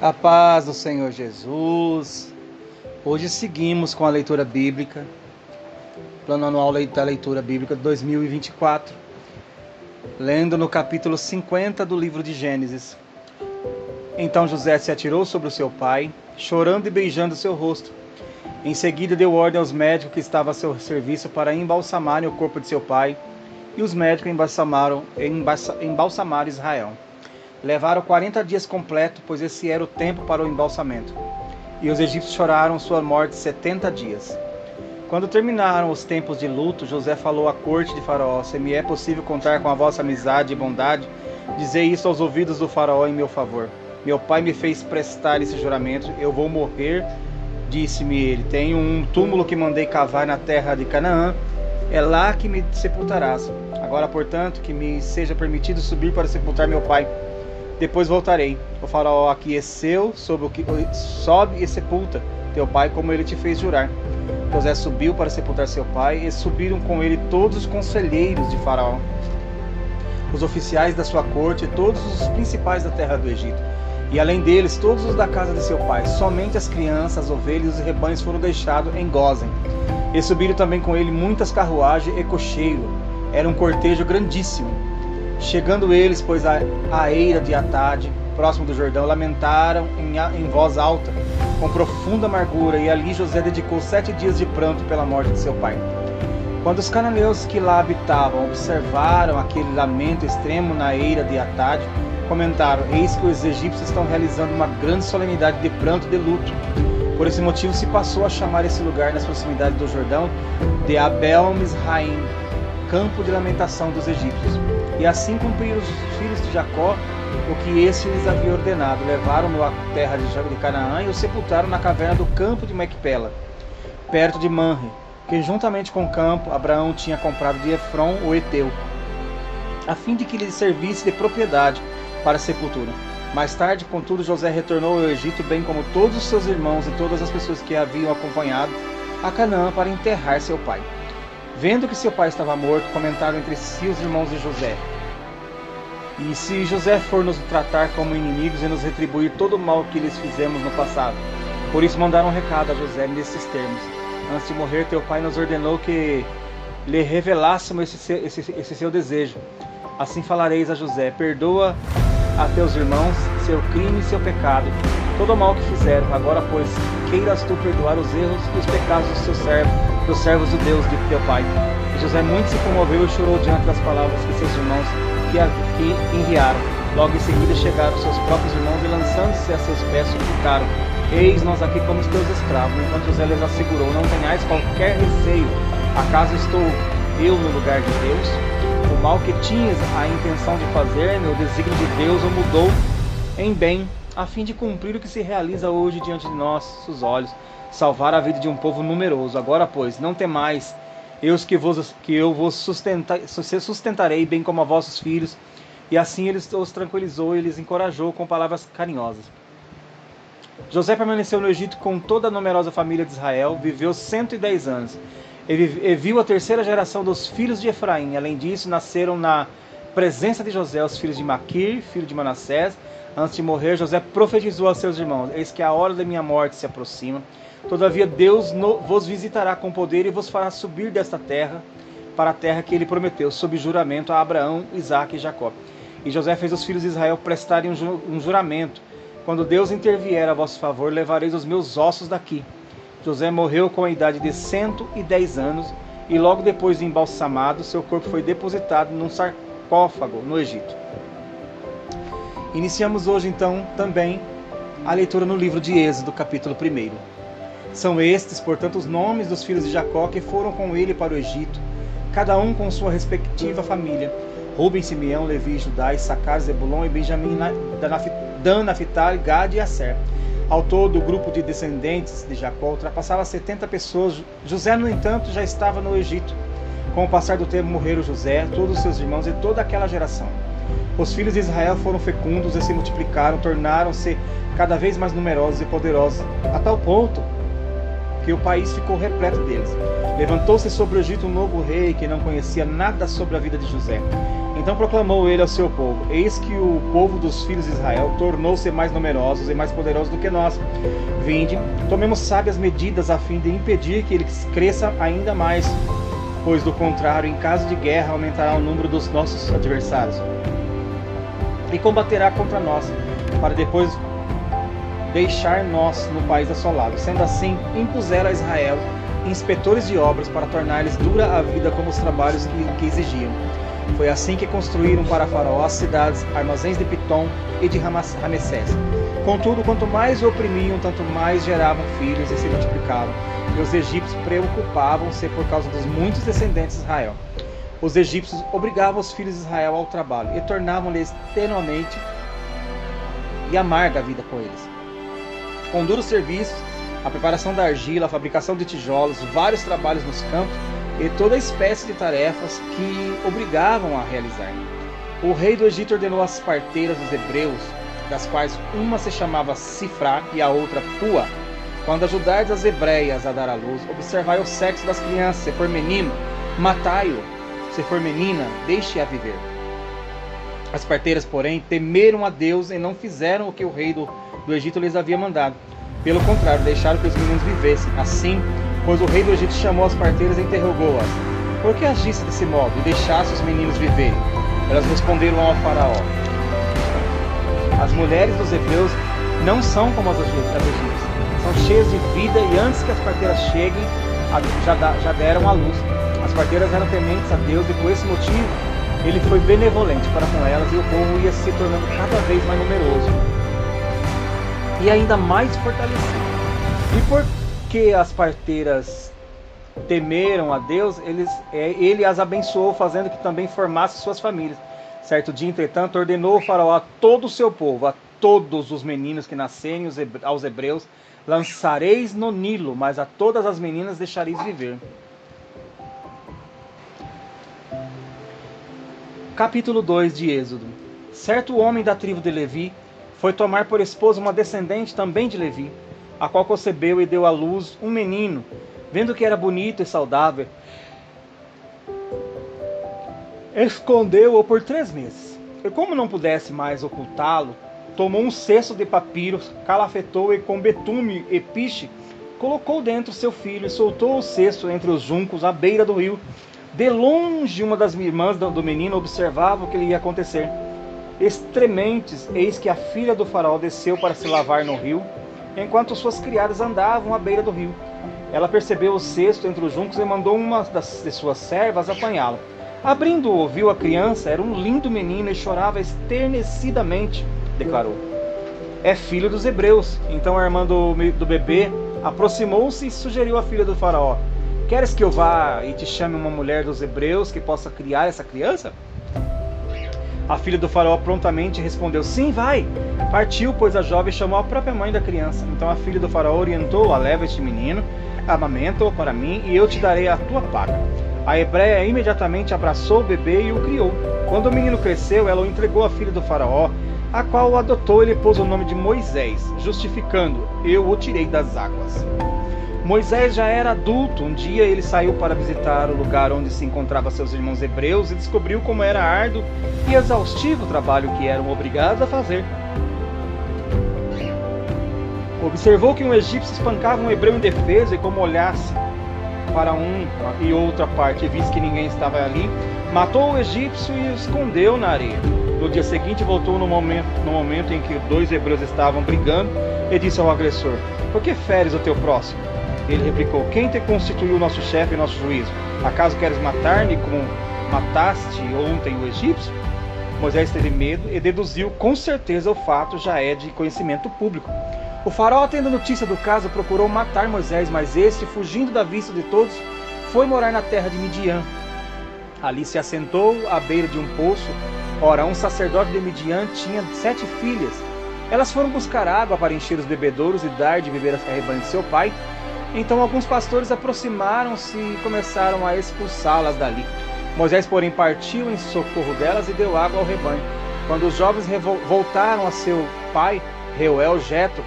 A paz do Senhor Jesus. Hoje seguimos com a leitura bíblica, plano anual da leitura bíblica de 2024, lendo no capítulo 50 do livro de Gênesis. Então José se atirou sobre o seu pai, chorando e beijando seu rosto. Em seguida deu ordem aos médicos que estavam a seu serviço para embalsamarem o corpo de seu pai, e os médicos embalsamaram Israel. Levaram 40 dias completos, pois esse era o tempo para o embalsamento. E os egípcios choraram sua morte 70 dias. Quando terminaram os tempos de luto, José falou à corte de Faraó: se me é possível contar com a vossa amizade e bondade, dizei isso aos ouvidos do Faraó em meu favor. Meu pai me fez prestar esse juramento, eu vou morrer, disse-me ele. Tenho um túmulo que mandei cavar na terra de Canaã, é lá que me sepultarás. Agora, portanto, que me seja permitido subir para sepultar meu pai. Depois voltarei. O Faraó aqueceu sobre o que sobe e sepulta teu pai, como ele te fez jurar. José subiu para sepultar seu pai, e subiram com ele todos os conselheiros de Faraó, os oficiais da sua corte e todos os principais da terra do Egito. E além deles, todos os da casa de seu pai. Somente as crianças, as ovelhas e os rebanhos foram deixados em Gósen. E subiram também com ele muitas carruagens e cocheiros. Era um cortejo grandíssimo. Chegando eles, pois, à eira de Atade, próximo do Jordão, lamentaram em voz alta, com profunda amargura, e ali José dedicou 7 dias de pranto pela morte de seu pai. Quando os cananeus que lá habitavam observaram aquele lamento extremo na eira de Atade, comentaram: eis que os egípcios estão realizando uma grande solenidade de pranto e de luto. Por esse motivo se passou a chamar esse lugar nas proximidades do Jordão de Abel-Misraim, campo de lamentação dos egípcios. E assim cumpriram os filhos de Jacó o que esse lhes havia ordenado. Levaram-no à terra de Canaã e o sepultaram na caverna do campo de Macpela, perto de Manre, que juntamente com o campo Abraão tinha comprado de Efron, o Eteu, a fim de que lhe servisse de propriedade para a sepultura. Mais tarde, contudo, José retornou ao Egito, bem como todos os seus irmãos e todas as pessoas que haviam acompanhado a Canaã para enterrar seu pai. Vendo que seu pai estava morto, comentaram entre si os irmãos de José: e se José for nos tratar como inimigos e nos retribuir todo o mal que lhes fizemos no passado? Por isso mandaram um recado a José nesses termos: antes de morrer, teu pai nos ordenou que lhe revelássemos esse seu desejo. Assim falareis a José: perdoa a teus irmãos seu crime e seu pecado, todo o mal que fizeram. Agora, pois, queiras tu perdoar os erros e os pecados dos servos do Deus de teu pai. E José muito se comoveu e chorou diante das palavras que seus irmãos que enviaram. Logo em seguida chegaram seus próprios irmãos e, lançando-se a seus pés, suplicaram: eis nós aqui como os teus escravos. Enquanto José lhes assegurou: não tenhais qualquer receio, acaso estou eu no lugar de Deus? O mal que tinhas a intenção de fazer, o desígnio de Deus o mudou em bem, a fim de cumprir o que se realiza hoje diante de nossos olhos, salvar a vida de um povo numeroso. Agora, pois, não temais, eu vos sustentarei, bem como a vossos filhos. E assim ele os tranquilizou e lhes encorajou com palavras carinhosas. José permaneceu no Egito com toda a numerosa família de Israel, viveu 110 anos. E viu a terceira geração dos filhos de Efraim. Além disso, nasceram na presença de José os filhos de Maquir, filho de Manassés. Antes de morrer, José profetizou a seus irmãos: eis que a hora da minha morte se aproxima. Todavia Deus vos visitará com poder e vos fará subir desta terra para a terra que ele prometeu, sob juramento a Abraão, Isaque e Jacó. E José fez os filhos de Israel prestarem um juramento: quando Deus intervier a vosso favor, levareis os meus ossos daqui. José morreu com a idade de 110 anos e logo depois de embalsamado, seu corpo foi depositado num sarcófago no Egito. Iniciamos hoje então também a leitura no livro de Êxodo, capítulo 1. São estes, portanto, os nomes dos filhos de Jacó que foram com ele para o Egito, cada um com sua respectiva família: Ruben, Simeão, Levi, Judá, Issacar, Zebulon e Benjamim, Dan, Naphtali, Gade e Asser. Ao todo, o grupo de descendentes de Jacó ultrapassava 70 pessoas. José, no entanto, já estava no Egito. Com o passar do tempo morreram José, todos os seus irmãos e toda aquela geração. Os filhos de Israel foram fecundos e se multiplicaram, tornaram-se cada vez mais numerosos e poderosos, a tal ponto que o país ficou repleto deles. Levantou-se sobre o Egito um novo rei que não conhecia nada sobre a vida de José. Então proclamou ele ao seu povo: eis que o povo dos filhos de Israel tornou-se mais numerosos e mais poderosos do que nós. Vinde, tomemos sábias medidas a fim de impedir que eles cresçam ainda mais, pois do contrário, em caso de guerra, aumentará o número dos nossos adversários e combaterá contra nós, para depois deixar nós no país assolado. Sendo assim, impuseram a Israel inspetores de obras para tornar-lhes dura a vida como os trabalhos que exigiam. Foi assim que construíram para Faraó as cidades, armazéns de Pitom e de Ramessés. Contudo, quanto mais o oprimiam, tanto mais geravam filhos e se multiplicavam. E os egípcios preocupavam-se por causa dos muitos descendentes de Israel. Os egípcios obrigavam os filhos de Israel ao trabalho e tornavam-lhes tenuamente e amarga a vida com eles. Com duros serviços, a preparação da argila, a fabricação de tijolos, vários trabalhos nos campos e toda espécie de tarefas que obrigavam a realizar. O rei do Egito ordenou às parteiras dos hebreus, das quais uma se chamava Sifrá e a outra Pua, quando ajudardes as hebreias a dar à luz, observai o sexo das crianças. Se for menino, matai-o; se for menina, deixe-a viver. As parteiras, porém, temeram a Deus e não fizeram o que o rei do Egito lhes havia mandado. Pelo contrário, deixaram que os meninos vivessem. Assim, pois o rei do Egito chamou as parteiras e interrogou-as: por que agisse desse modo e deixasse os meninos viverem? Elas responderam ao faraó: as mulheres dos hebreus não são como as egípcias, são cheias de vida e antes que as parteiras cheguem, já deram à luz. As parteiras eram tementes a Deus e por esse motivo ele foi benevolente para com elas e o povo ia se tornando cada vez mais numeroso e ainda mais fortalecido. E porque as parteiras temeram a Deus, ele as abençoou, fazendo que também formassem suas famílias. Certo dia, entretanto, ordenou o faraó a todo o seu povo, a todos os meninos que nascerem aos hebreus, lançareis no Nilo, mas a todas as meninas deixareis viver. Capítulo 2 de Êxodo. Certo homem da tribo de Levi foi tomar por esposa uma descendente também de Levi, a qual concebeu e deu à luz um menino. Vendo que era bonito e saudável, escondeu-o por 3 meses. E como não pudesse mais ocultá-lo, tomou um cesto de papiro, calafetou-o e com betume e piche colocou dentro seu filho e soltou o cesto entre os juncos à beira do rio. De longe, uma das irmãs do menino observava o que lhe ia acontecer. Extrementes, eis que a filha do faraó desceu para se lavar no rio, enquanto suas criadas andavam à beira do rio. Ela percebeu o cesto entre os juncos e mandou uma de suas servas apanhá-lo. Abrindo-o, viu a criança, era um lindo menino e chorava esternecidamente, declarou: é filho dos hebreus. Então a irmã do bebê aproximou-se e sugeriu à filha do faraó: queres que eu vá e te chame uma mulher dos hebreus que possa criar essa criança? A filha do faraó prontamente respondeu: sim, vai. Partiu, pois a jovem chamou a própria mãe da criança. Então a filha do faraó orientou-a: leva este menino, amamenta-o para mim e eu te darei a tua paga. A hebreia imediatamente abraçou o bebê e o criou. Quando o menino cresceu, ela o entregou à filha do faraó, a qual o adotou e lhe pôs o nome de Moisés, justificando: eu o tirei das águas. Moisés já era adulto. Um dia ele saiu para visitar o lugar onde se encontravam seus irmãos hebreus e descobriu como era árduo e exaustivo o trabalho que eram obrigados a fazer. Observou que um egípcio espancava um hebreu indefeso e, como olhasse para um e outra parte e visse que ninguém estava ali, matou o egípcio e o escondeu na areia. No dia seguinte voltou no momento em que 2 hebreus estavam brigando e disse ao agressor: por que feres o teu próximo? Ele replicou: quem te constituiu nosso chefe e nosso juízo? Acaso queres matar-me como mataste ontem o egípcio? Moisés teve medo e deduziu: com certeza o fato já é de conhecimento público. O faraó, tendo notícia do caso, procurou matar Moisés, mas este, fugindo da vista de todos, foi morar na terra de Midian. Ali se assentou à beira de um poço. Ora, um sacerdote de Midian tinha 7 filhas. Elas foram buscar água para encher os bebedouros e dar de beber a rebanho de seu pai. Então alguns pastores aproximaram-se e começaram a expulsá-las dali. Moisés, porém, partiu em socorro delas e deu água ao rebanho. Quando os jovens voltaram a seu pai, Reuel, Jetro,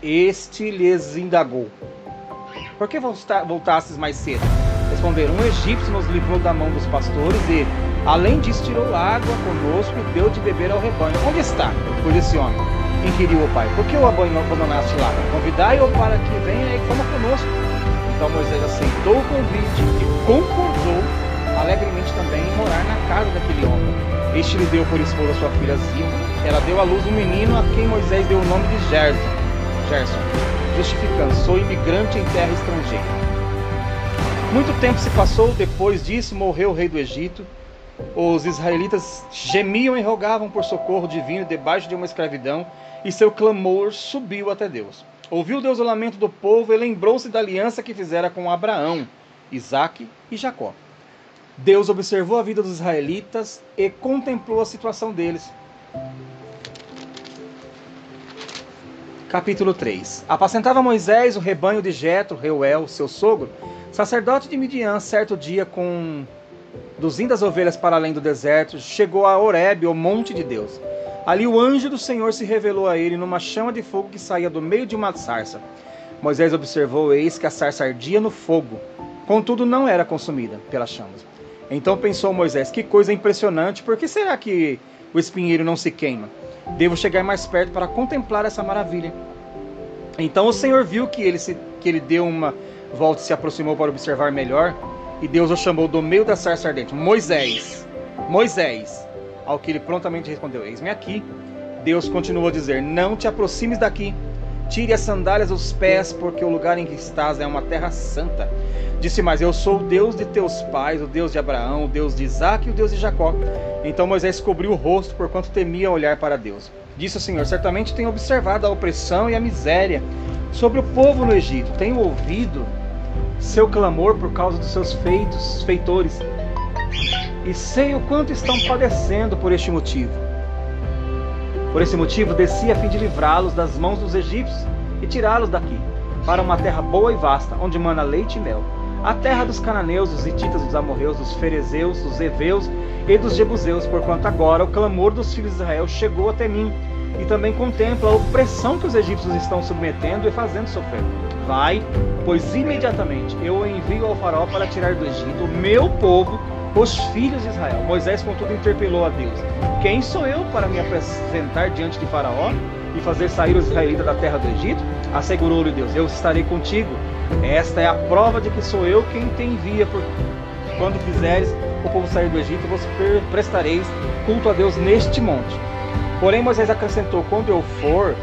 este lhes indagou: por que voltastes mais cedo? Responderam: um egípcio nos livrou da mão dos pastores e, Além disso, tirou água conosco e deu de beber ao rebanho. Onde está, pois, esse homem? Inquiriu o pai. Por que o abandonaste lá? Convidai-o para que venha e coma conosco. Então Moisés aceitou o convite e concordou alegremente também em morar na casa daquele homem. Este lhe deu por esposa sua filha Zilpa. Ela deu à luz um menino a quem Moisés deu o nome de Gerson, justificando: sou imigrante em terra estrangeira. Muito tempo se passou, depois disso morreu o rei do Egito. Os israelitas gemiam e rogavam por socorro divino debaixo de uma escravidão, e seu clamor subiu até Deus. Ouviu Deus o lamento do povo e lembrou-se da aliança que fizera com Abraão, Isaque e Jacó. Deus observou a vida dos israelitas e contemplou a situação deles. Capítulo 3. Apacentava Moisés o rebanho de Jetro, Reuel, seu sogro, sacerdote de Midian. Certo dia, conduzindo as ovelhas para além do deserto, chegou a Horebe, o monte de Deus. Ali o anjo do Senhor se revelou a ele numa chama de fogo que saía do meio de uma sarça. Moisés observou, eis que a sarça ardia no fogo, contudo não era consumida pelas chamas. Então pensou Moisés: que coisa impressionante, por que será que o espinheiro não se queima? Devo chegar mais perto para contemplar essa maravilha. Então o Senhor viu que ele deu uma volta e se aproximou para observar melhor, e Deus o chamou do meio da sarça ardente: Moisés, Moisés. Ao que ele prontamente respondeu: eis-me aqui. Deus continuou a dizer: não te aproximes daqui, tire as sandálias dos pés, porque o lugar em que estás é uma terra santa. Disse mais: eu sou o Deus de teus pais, o Deus de Abraão, o Deus de Isaque e o Deus de Jacó. Então Moisés cobriu o rosto, porquanto temia olhar para Deus. Disse o Senhor: certamente tenho observado a opressão e a miséria sobre o povo no Egito. Tenho ouvido seu clamor por causa dos seus feitores, e sei o quanto estão padecendo por este motivo. Por esse motivo desci a fim de livrá-los das mãos dos egípcios e tirá-los daqui, para uma terra boa e vasta, onde mana leite e mel, a terra dos cananeus, dos hititas, dos amorreus, dos ferezeus, dos heveus e dos jebuseus, porquanto agora o clamor dos filhos de Israel chegou até mim, e também contempla a opressão que os egípcios estão submetendo e fazendo sofrer. Vai, pois imediatamente eu o envio ao faraó para tirar do Egito o meu povo, os filhos de Israel. Moisés, contudo, interpelou a Deus: quem sou eu para me apresentar diante de faraó e fazer sair os israelitas da terra do Egito? Assegurou-lhe Deus: eu estarei contigo. Esta é a prova de que sou eu quem te envia. Quando fizeres o povo sair do Egito, vos prestareis culto a Deus neste monte. Porém Moisés acrescentou: quando eu for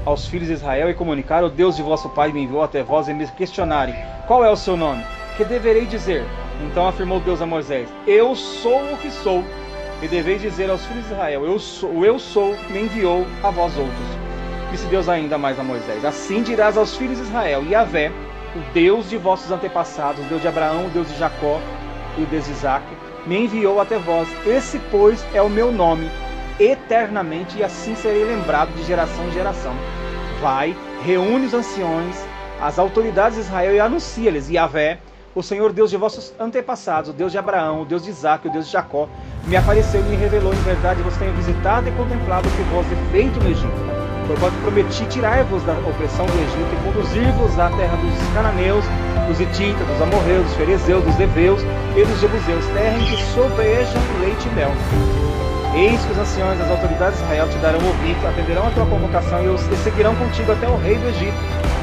aos filhos de Israel e comunicar: o Deus de vosso pai me enviou até vós, e me questionarem: qual é o seu nome? Que deverei dizer? Então afirmou Deus a Moisés: eu sou o que sou. E deveis dizer aos filhos de Israel: eu sou, me enviou a vós outros. Disse Deus ainda mais a Moisés: assim dirás aos filhos de Israel: Yahvé, o Deus de vossos antepassados, o Deus de Abraão, o Deus de Jacó e o Deus de Isaque, me enviou até vós. Esse, pois, é o meu nome eternamente, e assim serei lembrado de geração em geração. Vai, reúne os anciões, as autoridades de Israel, e anuncia-lhes: Yahvé, o Senhor Deus de vossos antepassados, o Deus de Abraão, o Deus de Isaque, o Deus de Jacó, me apareceu e me revelou: em verdade vos tenho visitado e contemplado o que vos é feito no Egito. Porquanto prometi tirar-vos da opressão do Egito e conduzir-vos à terra dos cananeus, dos hititas, dos amorreus, dos ferezeus, dos heveus e dos jebuseus, terra em que sobejam leite e mel. Eis que os anciões das autoridades de Israel te darão ouvido, atenderão a tua convocação e seguirão contigo até o rei do Egito.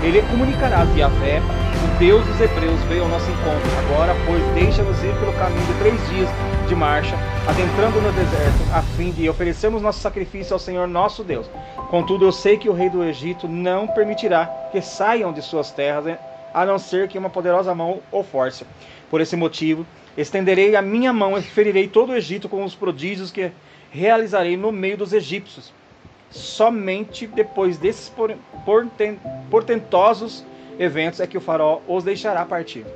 Ele comunicará: Yahvé, o Deus dos hebreus, veio ao nosso encontro. Agora, pois, deixa-nos ir pelo caminho de 3 dias de marcha, adentrando no deserto, a fim de oferecermos nosso sacrifício ao Senhor nosso Deus. Contudo, eu sei que o rei do Egito não permitirá que saiam de suas terras, a não ser que uma poderosa mão o force. Por esse motivo, estenderei a minha mão e ferirei todo o Egito com os prodígios que realizarei no meio dos egípcios. Somente depois desses portentosos eventos é que o faraó os deixará partir.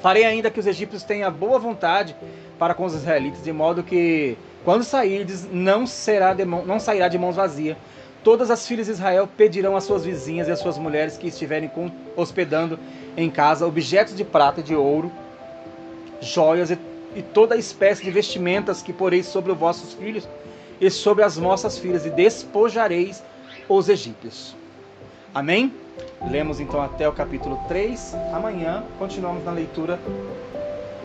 Farei ainda que os egípcios tenham boa vontade para com os israelitas, de modo que, quando sairdes, não sairá de mãos vazias. Todas as filhas de Israel pedirão às suas vizinhas e às suas mulheres que estiverem hospedando em casa objetos de prata e de ouro, joias e toda espécie de vestimentas que poreis sobre os vossos filhos e sobre as vossas filhas, e despojareis os egípcios. Amém? Lemos então até o capítulo 3. Amanhã continuamos na leitura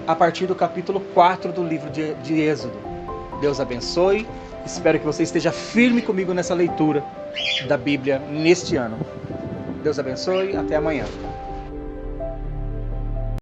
a partir do capítulo 4 do livro de Êxodo. Deus abençoe. Espero que você esteja firme comigo nessa leitura da Bíblia neste ano. Deus abençoe. Até amanhã.